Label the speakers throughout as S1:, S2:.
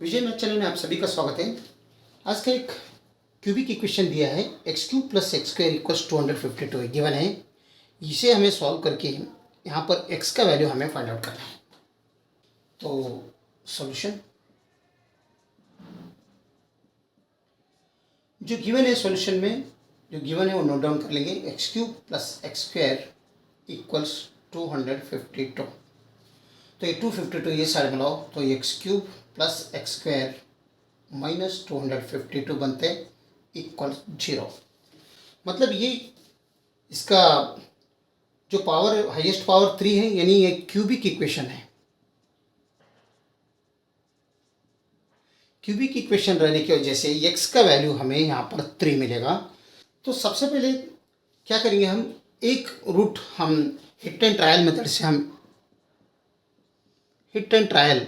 S1: विजय math channel में आप सभी का स्वागत है। आज का एक क्यूबिक इक्वेशन दिया है x cube plus x square equals 252 given है। इसे हमें सॉल्व करके यहाँ पर एक्स का वैल्यू हमें फाइंड आउट करना है। तो सॉल्यूशन जो गिवन है, सॉल्यूशन में जो गिवन है वो नोट डाउन कर लेंगे। X cube plus x square equals 252। तो ये 252 ये साइड में लाओ तो x cube plus x square minus 252 बनते इक्वल 0। मतलब ये इसका जो पावर हाईएस्ट पावर 3 है, यानी ये क्यूबिक इक्वेशन है। क्यूबिक इक्वेशन रहने की वजह से एक्स का वैल्यू हमें यहाँ पर 3 मिलेगा। तो सबसे पहले क्या करेंगे, हम एक रूट हम हिट एंड ट्रायल मेथड से हम hit and trial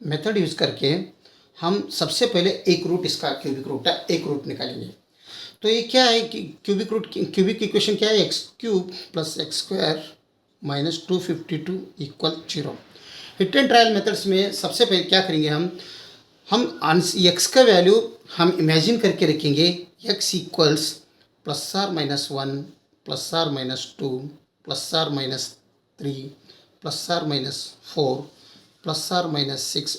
S1: method use करके हम सबसे पहले एक रूट, इसका क्यूबिक रूट है, एक रूट निकालेंगे। तो ये क्या है कि क्यूबिक इक्वेशन क्या है, x cube plus x square minus 252 equal 0। Hit and trial methods में सबसे पहले क्या करेंगे, हम एक्स का वैल्यू हम इमेजिन करके रखेंगे। X equals plus or minus 1 plus or minus 2 plus or minus 3 plus or minus 4 plus or minus 6।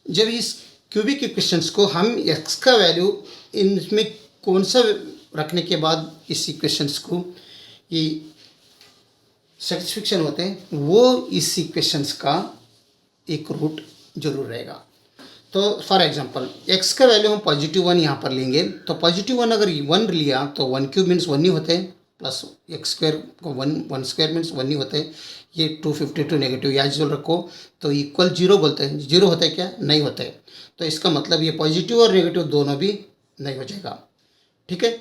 S1: जब इस क्यूबिक इक्वेशंस को हम एक्स का वैल्यू इनमें कौन सा रखने के बाद इस इक्वेशंस को ये सेटिस्फिक्शन होते हैं, वो इस इक्वेशंस का एक रूट जरूर रहेगा। तो फॉर एग्जांपल एक्स का वैल्यू हम +1 यहाँ पर लेंगे। तो +1 अगर 1 लिया तो 1 क्यूब मीन्स 1 ही होते हैं, प्लस एक्स स्क्वायर को 1 स्क्वायर मीन्स 1 ही होते हैं। ये 252 नेगेटिव या जो रखो तो इक्वल 0 बोलते हैं। 0 होता है क्या, नहीं होता है। तो इसका मतलब ये पॉजिटिव और नेगेटिव दोनों भी नहीं हो जाएगा। ठीक है।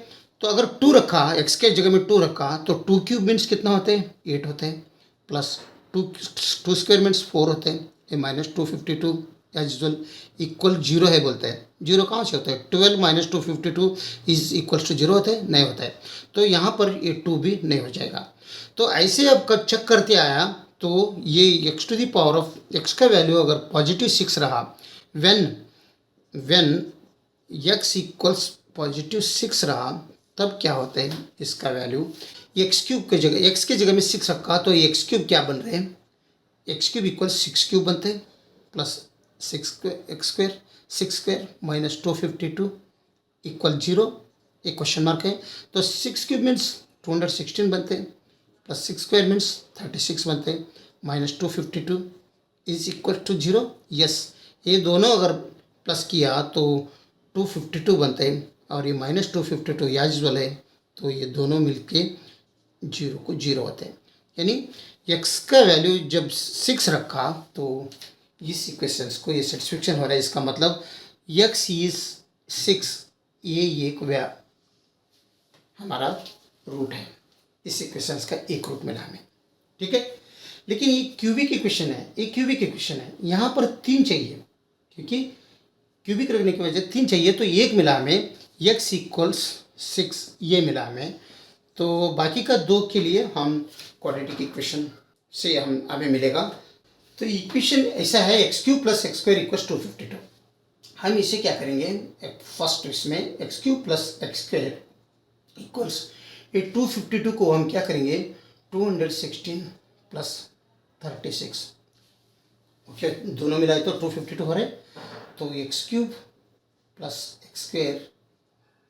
S1: तो अगर 2 रखा, एक्स के जगह में 2 रखा तो 2 क्यूब मीन्स कितना होते हैं, 8 होते हैं, प्लस 2 स्क्वायर मीन्स 4 होते हैं। ये माइनस 252 एज यूजल इक्वल 0 है बोलते हैं। 0 कहाँ से होता है, 12 माइनस 252 इज इक्वल्स टू 0 होता है, नहीं होता है। तो यहाँ पर ये 2 भी नहीं हो जाएगा। तो ऐसे अब चेक करते आया तो ये x to the power of x का वैल्यू अगर पॉजिटिव 6 रहा, व्हेन एक्स इक्वल्स पॉजिटिव 6 रहा, तब क्या होता है, इसका वैल्यू एक्स क्यूब के जगह, एक्स के जगह में 6 रखा तो एक्स क्यूब क्या बन रहे हैं, एक्स क्यूब इक्वल 6 क्यूब बनते हैं, plus 6 x square 6 square minus 252 equal 0, एक क्वेश्चन मार्क है। तो 6 क्यूब मीन्स 216 बनते हैं, प्लस 6 स्क्वायर मीन्स 36 बनते हैं, minus 252 is equal to 0। Yes, ये दोनों अगर प्लस किया तो 252 बनते हैं और ये माइनस 252 यूजुअल है, तो ये दोनों मिलके 0 को 0 होते हैं। यानी एक्स का वैल्यू जब 6 रखा तो इस इक्वेशंस को ये सेटिस्फिक्शन हो रहा है। इसका मतलब एक्स इज 6, ये एक हमारा रूट है। इस इक्वेशंस का एक रूट मिला हमें। ठीक है। लेकिन ये क्यूबिक इक्वेशन है, एक क्यूबिक इक्वेशन है, यहाँ पर 3 चाहिए, क्योंकि क्यूबिक रखने की वजह 3 चाहिए। तो एक मिला हमें, एक्स इक्वल्स 6 ये मिला हमें। तो बाकी का 2 के लिए हम क्वाड्रेटिक इक्वेशन से हमें मिलेगा। तो इक्वेशन ऐसा है, x cube plus x square equals 252। हम इसे क्या करेंगे, फर्स्ट इसमें x cube plus x square equals ये 252 को हम क्या करेंगे, 216 प्लस 36, ओके, दोनों मिलाए तो 252 हो रहे। तो x cube plus x square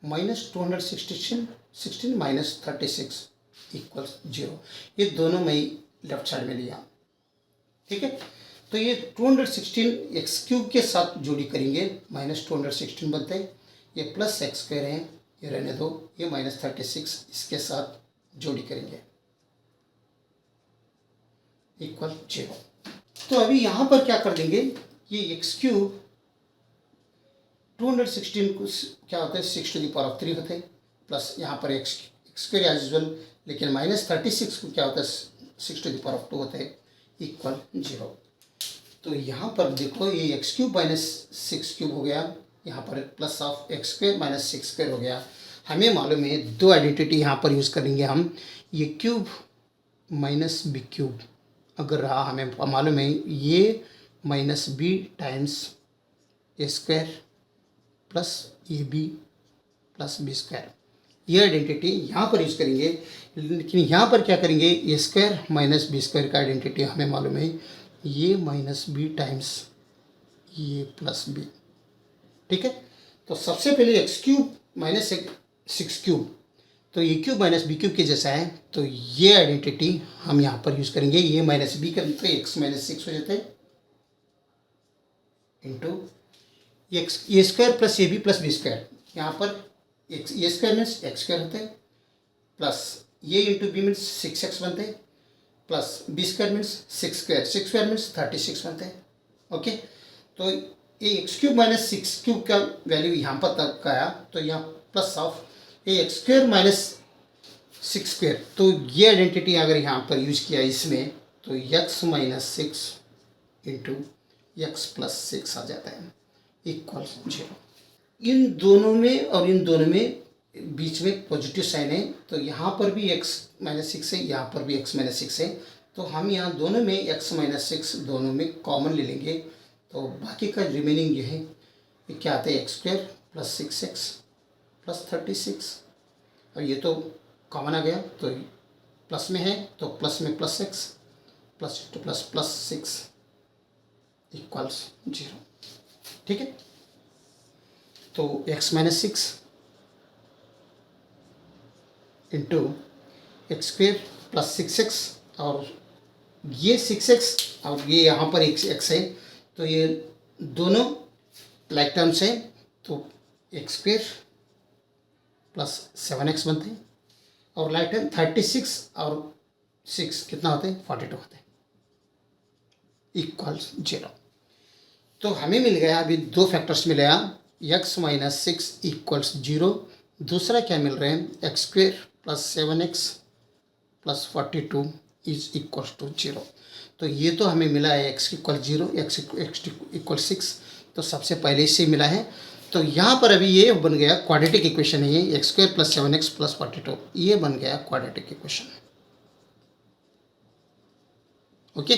S1: minus 216 minus 36 equals 0। ये दोनों मैं लेफ्ट साइड में लिया। ठीक है। तो ये 216 एक्स क्यूब के साथ जोड़ी करेंगे, माइनस 216 बनते हैं। ये प्लस एक्स स्क्वायर है, ये रहने दो, ये माइनस 36 इसके साथ जोड़ी करेंगे इक्वल 0। तो अभी यहाँ पर क्या कर देंगे, ये एक्स क्यूब 216 को क्या होता है, 6 टू द पावर ऑफ 3 होते हैं, प्लस यहाँ पर एक्स स्क्वायर एज यूजुअल, लेकिन माइनस 36 को क्या होता है, 6 टू द पावर ऑफ 2 होते हैं इक्वल 0। तो यहाँ पर देखो ये एक्स क्यूब माइनस 6 क्यूब हो गया, यहाँ पर plus of x square minus 6 square हो गया। हमें मालूम है 2 आइडेंटिटी यहाँ पर यूज़ करेंगे हम, ये क्यूब माइनस बी क्यूब अगर रहा, हमें मालूम है A minus B times A square plus A B plus B square, ये आइडेंटिटी यहाँ पर यूज़ करेंगे। लेकिन यहाँ पर क्या करेंगे, A square minus B square का आइडेंटिटी हमें मालूम है A minus B times A plus B. ठीक है, तो सबसे पहले X cube minus six cube, तो A cube minus B cube के जैसा है, तो ये आइडेंटिटी हम यहाँ पर यूज़ करेंगे। ए माइनस बी का मतलब एक्स माइनस सिक्स हो जाता है into X A square plus A B plus B square, यहाँ पर X A square means X square होता है plus A into B means six X बनते हैं plus B square means six square means 36 बनते हैं। ओके, तो ये X cube minus six cube का वैल्यू यहाँ पर तक आया, तो यहाँ plus of A X square minus six square, तो ये आइडेंटिटी अगर यहाँ पर यूज किया इसमें, तो X minus six into X plus six आ जाता है इक्वल 0। इन दोनों में और इन दोनों में बीच में पॉजिटिव साइन है, तो यहाँ पर भी x माइनस सिक्स है, यहाँ पर भी x माइनस सिक्स है, तो हम यहाँ दोनों में x माइनस सिक्स दोनों में कॉमन ले लेंगे, तो बाकी का रिमेनिंग ये है, ये क्या आता है x square plus six x plus 36, और ये तो कॉमन आ गया, तो प्लस में है तो प्लस में plus x plus two plus plus six equals 0। ठीक है, तो x minus six into x square plus six x, और ये सिक्स एक्स और ये यहाँ पर एक्स है, तो ये दोनों लाइक टर्म्स हैं, तो एक्स स्क्वेयर प्लस 7x बनते हैं, और लाइक टर्म 36 और 6 कितना होते हैं 42 होते हैं इक्वल्स 0। तो हमें मिल गया, अभी दो फैक्टर्स मिल गया, x माइनस सिक्स इक्वल्स 0, दूसरा क्या मिल रहे हैं x square plus 7x plus 42 is equals to 0। तो ये तो हमें मिला है x इक्वल 0, एक्स इक्वल 6, तो सबसे पहले इससे मिला है, तो यहाँ पर अभी ये बन गया क्वाड्रेटिक इक्वेशन है, ये x square plus 7x plus 42, ये बन गया क्वाड्रेटिक इक्वेशन। ओके,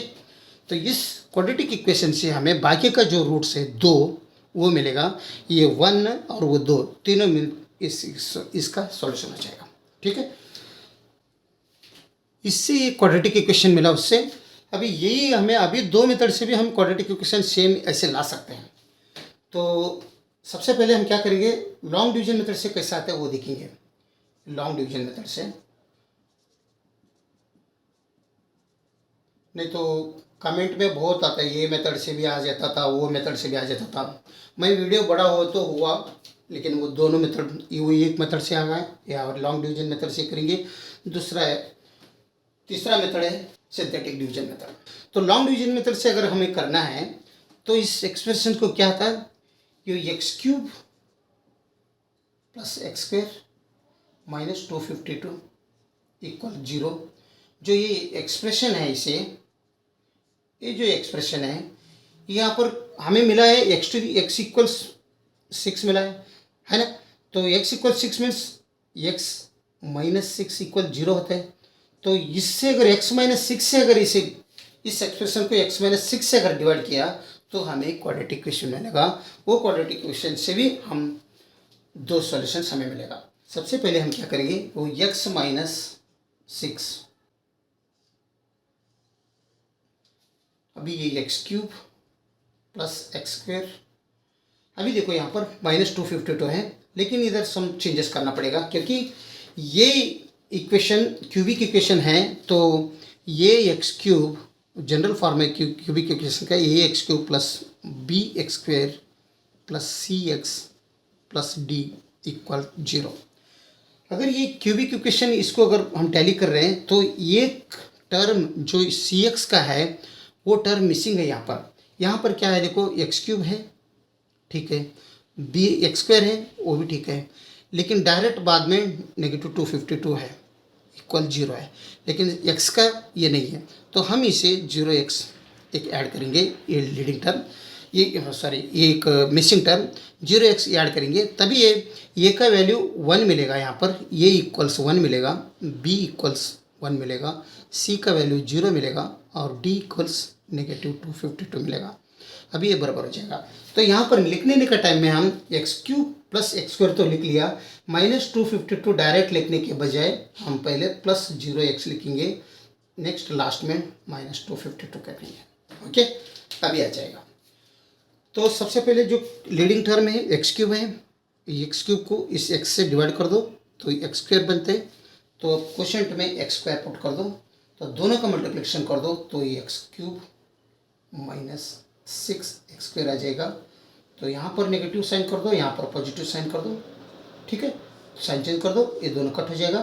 S1: तो इस क्वाड्रेटिक इक्वेशन से हमें बाकी का जो रूट्स है दो वो मिलेगा, ये 1 और वो 2 तीनों मिल इसका सॉल्यूशन हो जाएगा। ठीक है, इससे ये क्वाड्रेटिक इक्वेशन मिला उससे। अभी यही हमें अभी दो मेथड से भी हम क्वाड्रेटिक इक्वेशन सेम ऐसे ला सकते हैं। तो सबसे पहले हम क्या करेंगे, लॉन्ग डिवीजन मेथड से कैसे आता है वो देखेंगे। लॉन्ग डिवीजन मेथड से, नहीं तो कमेंट में बहुत आता है ये मेथड से भी आ जाता था, वो मेथड से भी आ जाता था। मैं वीडियो बड़ा हो तो हुआ, लेकिन वो दोनों मेथड, वो एक मेथड से आ गए, या लॉन्ग डिवीजन मेथड से करेंगे। दूसरा है, तीसरा मेथड है सिंथेटिक डिवीजन मेथड। तो लॉन्ग डिवीजन मेथड से अगर हमें करना है तो इस एक्सप्रेशन को क्या था, ये X cube plus x square minus 252 equal 0, जो ये एक्सप्रेशन है, इसे ये जो एक्सप्रेशन है यहाँ पर हमें मिला है एक्स इक्वल 6 मिला है ना। तो x equal 6 means x minus 6 equal 0 होता है। तो इससे अगर x माइनस 6 से अगर इस एक्सप्रेशन को x माइनस 6 से अगर डिवाइड किया तो हमें क्वाड्रेटिक इक्वेशन मिलेगा। वो क्वाड्रेटिक इक्वेशन से भी हम दो सॉल्यूशंस हमें मिलेगा। सबसे पहले हम क्या करेंगे, वो x माइनस 6, अभी ये X cube plus x square, अभी देखो यहाँ पर माइनस 252 है, लेकिन इधर सम चेंजेस करना पड़ेगा क्योंकि ये इक्वेशन क्यूबिक इक्वेशन है। तो ये एक्स क्यूब जनरल फॉर्म है क्यूबिक इक्वेशन का, A X cube plus B X square plus C X plus D equal 0। अगर ये क्यूबिक इक्वेशन, इसको अगर हम टैली कर रहे हैं तो एक टर्म जो सी एक्स का है वो टर्म मिसिंग है। यहाँ पर क्या है, देखो एक्स क्यूब है, ठीक है, बी एक्स स्क्वायर है, वो भी ठीक है, लेकिन डायरेक्ट बाद में नेगेटिव 252 है इक्वल 0 है, लेकिन x का ये नहीं है। तो हम इसे 0x एक ऐड करेंगे, ये लीडिंग टर्म, ये सॉरी ये एक मिसिंग टर्म 0x ऐड करेंगे, तभी ये का वैल्यू 1 मिलेगा। यहाँ पर ये इक्वल्स 1 मिलेगा, b इक्वल्स 1 मिलेगा, c का वैल्यू 0 मिलेगा और d इक्वल्स -252 मिलेगा। अभी ये बराबर हो जाएगा। तो यहाँ पर लिखने का टाइम में हम x³ + x² तो लिख लिया, -252 डायरेक्ट लिखने के बजाय हम पहले +0x लिखेंगे, नेक्स्ट लास्ट में -252 करेंगे। ओके, अभी आ जाएगा। तो सबसे पहले जो लीडिंग टर्म है x³ है, x³ को इस x से डिवाइड कर दो तो x² बनते हैं। तो क्वोशंट में x² पुट कर दो, तो दोनों का मल्टीप्लिकेशन कर दो तो ये x³ - 6x² आ जाएगा। तो यहाँ पर नेगेटिव साइन कर दो, यहाँ पर पॉजिटिव साइन कर दो, ठीक है, साइन चेंज कर दो, ये दोनों कट हो जाएगा।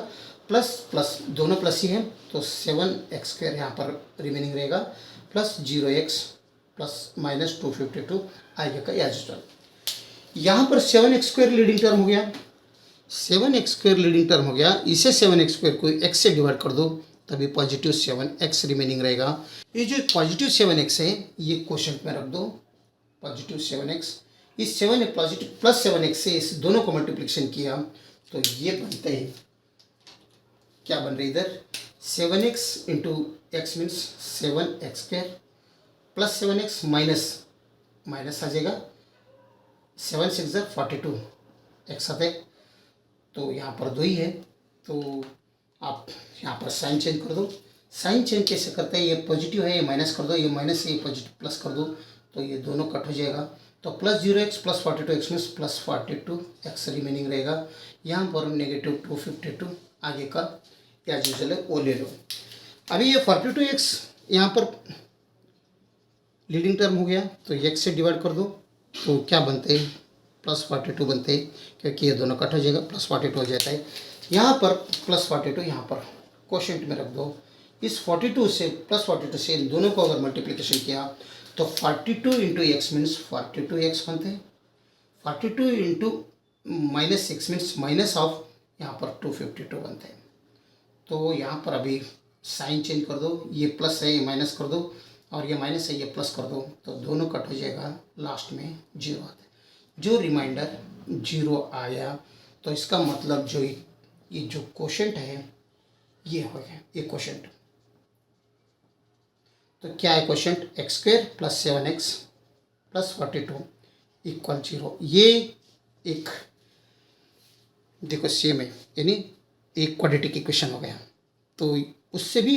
S1: प्लस प्लस दोनों प्लस ही हैं, तो 7x² यहाँ पर रिमेनिंग रहेगा, प्लस 0x प्लस -252 आएगा का याजुअल। यहाँ पर 7x² लीडिंग टर्म हो गया, 7x² लीडिंग टर्म हो गया। इसे 7x² को x से डिवाइड कर दो, तभी पॉजिटिव 7x रिमेनिंग रहेगा। ये जो पॉजिटिव 7x है ये क्वोशंट में रख दो, पॉजिटिव 7x। इस 7 पॉजिटिव प्लस 7x से इस दोनों को मल्टीप्लिकेशन किया तो ये बनते हैं, क्या बन रही इधर 7x into X means 7x² plus 7x minus आ जाएगा, 7 × 6 = 42 x आते, तो यहाँ पर 2 ही है। तो आप यहाँ पर साइन चेंज कर दो। साइन चेंज कैसे करते हैं, ये पॉजिटिव है ये माइनस कर दो, ये माइनस है ये पॉजिटिव प्लस कर दो, तो ये दोनों कट हो जाएगा। तो +0x plus 42x means +42x remaining रहेगा। यहाँ पर -252 आगे का क्या यूजुअल है वो ले लो। अभी ये 42x यहाँ पर लीडिंग टर्म हो गया, तो x से डिवाइड कर दो तो क्या बनते हैं +42 बनते हैं, क्योंकि ये दोनों कट हो जाएगा, +42 हो जाता है। यहाँ पर +42 यहाँ पर क्वोशंट में रख दो। इस 42 से +42 से इन दोनों को अगर मल्टीप्लिकेशन किया तो 42 × x मीन्स 42x बनते हैं, 42 × -6 मीन्स माइनस ऑफ यहाँ पर 252 बनते हैं। तो यहाँ पर अभी साइन चेंज कर दो, ये प्लस है ये माइनस कर दो, और ये माइनस है ये प्लस कर दो, तो दोनों कट हो जाएगा, लास्ट में 0 आता है। जो रिमाइंडर 0 आया तो इसका मतलब जो ये जो क्वोशंट है ये हो गया, ये क्वोशंट। तो क्या है क्वोशंट, x² + 7x + 42 = 0। ये एक देखो सेम है, यानी एक क्वाड्रेटिक इक्वेशन हो गया। तो उससे भी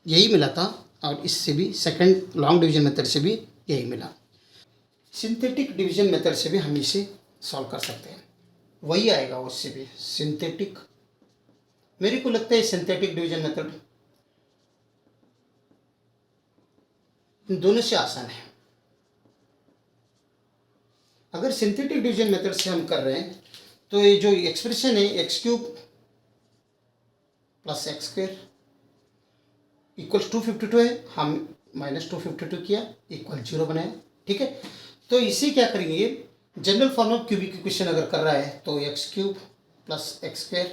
S1: यही मिला था और इससे भी सेकंड लॉन्ग डिवीजन मेथड से भी यही मिला। सिंथेटिक डिवीजन मेथड से भी हम इसे सॉल्व कर सकते हैं, वही आएगा उससे भी सिंथेटिक। मेरे को लगता है सिंथेटिक डिवीजन मेथड इन दोनों से आसान है। अगर सिंथेटिक डिवीजन मेथड से हम कर रहे हैं तो ये जो एक्सप्रेशन है x³ + x² = 252 है, हम -252 किया = 0 बनाया, ठीक है। तो इसे क्या करेंगे, general form of cubic equation अगर कर रहा है तो x³ + x²,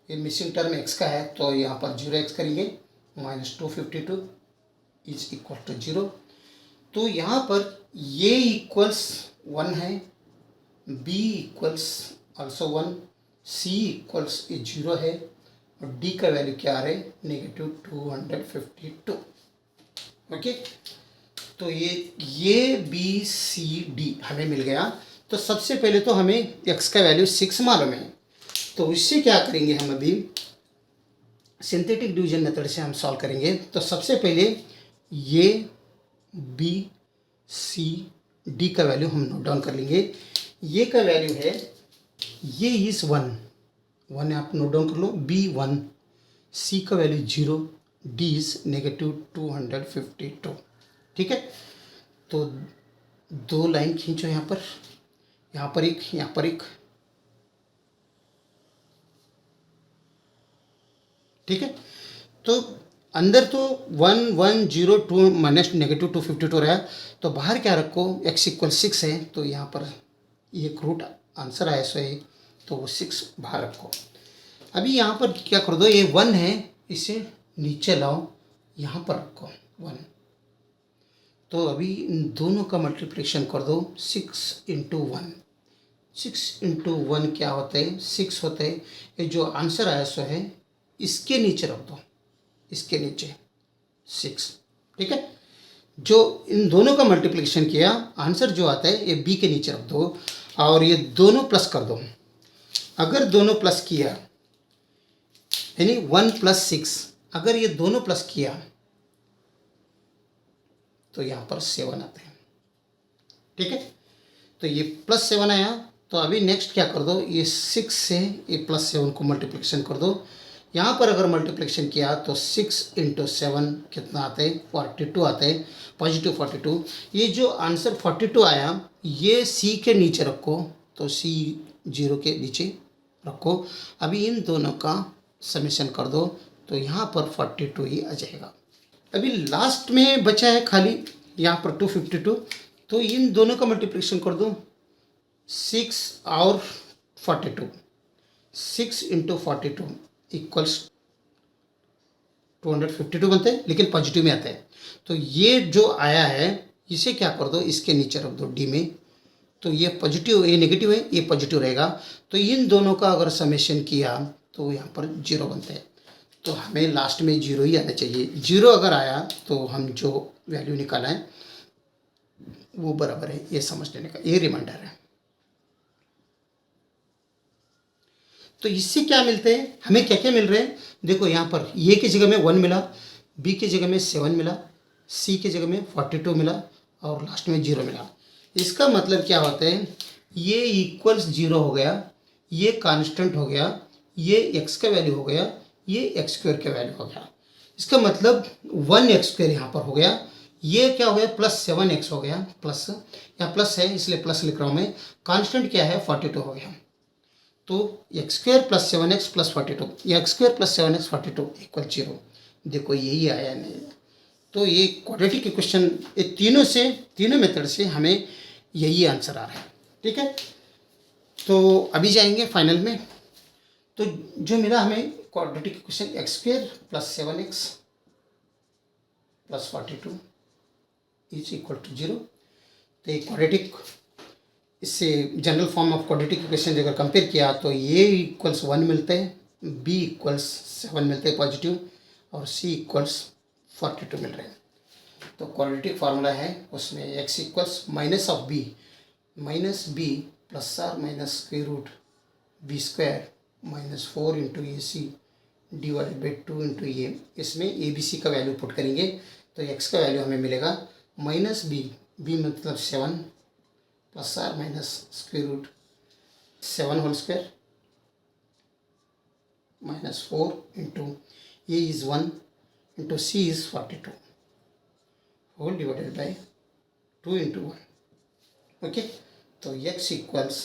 S1: ये मिसिंग टर्म x का है तो यहाँ पर 0x करेंगे, -252 = 0। तो यहाँ पर ये इक्वल्स 1 है, b equals also 1, c equals 0 है, और d का वैल्यू क्या आ रहा है -252। ओके, तो ये b c d हमें मिल गया। तो सबसे पहले तो हमें x का वैल्यू 6 मालूम है, तो इससे क्या करेंगे हम अभी सिंथेटिक डिवीजन मेथड से हम सॉल्व करेंगे। तो सबसे पहले ये b c d का वैल्यू हम नोट डाउन कर लेंगे। ये का वैल्यू है, ये इस 1 आप नोट डाउन कर लो, b1, c का वैल्यू 0, d इज -252, ठीक है। तो 2 लाइन खींचो यहाँ पर एक, यहाँ पर एक, ठीक है। तो अंदर तो 1 1 0 2 -252 रहा, तो बाहर क्या रखो, x = 6 है, तो यहाँ पर एक रूट आंसर आया सो है, तो वो 6 बाहर रखो। अभी यहाँ पर क्या कर दो, ये 1 है, इसे नीचे लाओ, यहाँ पर रखो 1। तो अभी इन दोनों का मल्टीप्लिकेशन कर दो, 6 × 1, 6 × 1 क्या होता है 6 होता है। ये जो आंसर आया सो है इसके नीचे रख दो, इसके नीचे 6, ठीक है। जो इन दोनों का मल्टीप्लिकेशन किया, आंसर जो आता है ये बी के नीचे रख दो और ये दोनों प्लस कर दो। अगर दोनों प्लस किया यानी 1+6, अगर ये दोनों प्लस किया तो यहाँ पर 7 आते हैं। ठीक है, तो ये +7 आया। तो अभी नेक्स्ट क्या कर दो, ये 6 से ये +7 को मल्टीप्लिकेशन कर दो। यहाँ पर अगर मल्टीप्लिकेशन किया तो 6 × 7 कितना आते हैं, 42 आते हैं, पॉजिटिव 42। ये जो आंसर 42 आया ये सी के नीचे रखो, तो सी 0 के नीचे रखो। अभी इन दोनों का समेशन कर दो तो यहाँ पर 42 ही आ जाएगा। अभी लास्ट में बचा है खाली यहाँ पर 252, तो इन दोनों का मल्टीप्लिकेशन कर दो, 6 और 42, 6 × 42 इक्वल्स 252 बनते हैं, लेकिन पॉजिटिव में आता है। तो ये जो आया है इसे क्या कर दो, इसके नीचे रख दो डी में। तो ये पॉजिटिव, ये नेगेटिव है, ये पॉजिटिव रहेगा। तो इन दोनों का अगर समेशन किया तो यहाँ पर 0 बनते हैं। तो हमें लास्ट में 0 ही आना चाहिए। 0 अगर आया तो हम जो वैल्यू निकाला है वो बराबर है, ये समझ लेने का, ये रिमाइंडर है। तो इससे क्या मिलते हैं, हमें क्या क्या मिल रहे हैं, देखो यहाँ पर ए की जगह में 1 मिला, बी की जगह में 7 मिला, सी की जगह में 42 मिला और लास्ट में 0 मिला। इसका मतलब क्या होता है, ये इक्वल्स 0 हो गया, ये कांस्टेंट हो गया, ये x का वैल्यू हो गया, ये x² का वैल्यू हो गया। इसका मतलब 1x² यहाँ पर हो गया, ये क्या हो गया +7x हो गया, प्लस यहाँ प्लस है इसलिए प्लस लिख रहा हूँ मैं। कांस्टेंट क्या है 42 हो गया। तो x² + 7x + 42, x² + 7x 42 = 0। देखो यही आया नहीं। तो ये क्वाड्रेटिक इक्वेशन, ये तीनों मेथड से हमें यही आंसर आ रहा है। ठीक है, तो अभी जाएंगे फाइनल में। तो जो मिला हमें क्वाड्रेटिक इक्वेशन, x² + 7x + 42 = 0। तो ये क्वाड्रेटिक, इससे general form of quadratic equation अगर कंपेयर किया तो ये इक्वल्स 1 मिलते हैं, बी इक्वल्स 7 मिलते हैं पॉजिटिव, और सी इक्वल्स 42 मिल रहे हैं। तो क्वाड्रेटिक फार्मूला है उसमें x equals minus of b minus b plus or minus square root b square minus 4 × AC divided by 2 × a. इसमें ए बी सी का वैल्यू पुट करेंगे तो x का वैल्यू हमें मिलेगा माइनस बी मतलब 7 plus or minus square root 7 whole square minus 4 × a is 1 × c is 42 whole divided by 2 × 1। Okay, तो x equals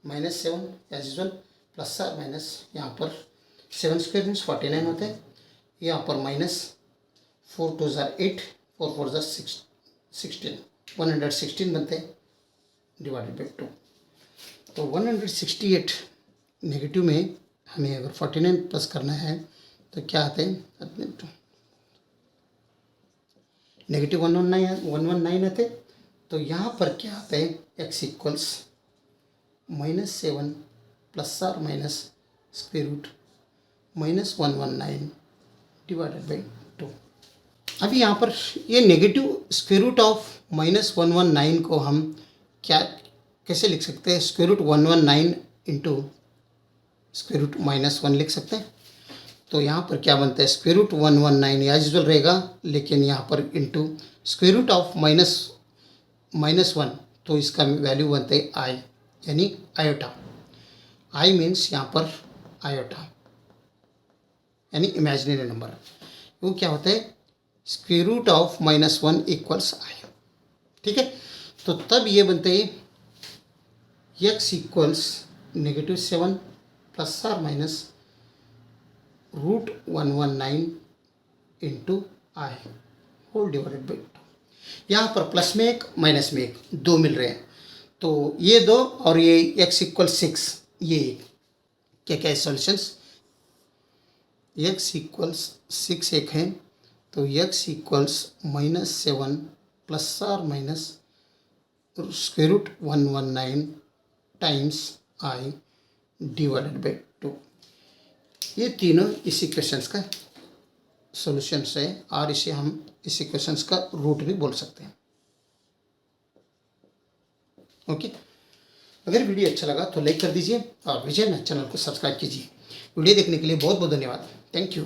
S1: -7 as usual plus or minus, यहाँ पर 7 स्क्वायर मीन्स 49 होते हैं, यहाँ पर -4 × 2 = 8, 4 × 4 = 16, 116 बनते हैं डिवाइडेड बाई 2। तो 168 नेगेटिव में हमें अगर 49 प्लस करना है तो क्या आते हैं, नेगेटिव 119 आते। तो यहाँ पर क्या आता है, x equals -7 plus or minus square root -119 divided by 2। अभी यहाँ पर ये नेगेटिव स्क्वायर रूट ऑफ -119 को हम क्या कैसे लिख सकते हैं, स्क्वायर रूट 119 × स्क्वायर रूट -1 लिख सकते हैं। तो यहाँ पर क्या बनता है, स्क्वायर रूट 119 एज यूजुअल रहेगा, लेकिन यहाँ पर इंटू स्क्वायर रूट ऑफ -1, तो इसका वैल्यू बनता है आई, यानी आयोटा। आई मीन्स यहाँ पर आयोटा यानी इमेजिनरी नंबर। वो क्या होता है, स्क्वायर रूट ऑफ -1 = आई। ठीक है, तो तब ये बनते हैं x equals -7 plus or minus √119 × i whole divided by 2। यहाँ पर प्लस में 1 माइनस में 1 2 मिल रहे हैं, तो ये 2 और ये x = 6, ये क्या क्या है सॉल्यूशंस, x = 6 एक है, तो x equals -7 plus or minus square root 119 times i divided by 2। ये तीनों इस इक्वेशंस का सॉल्यूशंस है, और इसे हम इस इक्वेशंस का रूट भी बोल सकते हैं। ओके, अगर वीडियो अच्छा लगा तो लाइक कर दीजिए और विजय मैथ चैनल को सब्सक्राइब कीजिए। वीडियो देखने के लिए बहुत बहुत धन्यवाद। Thank you.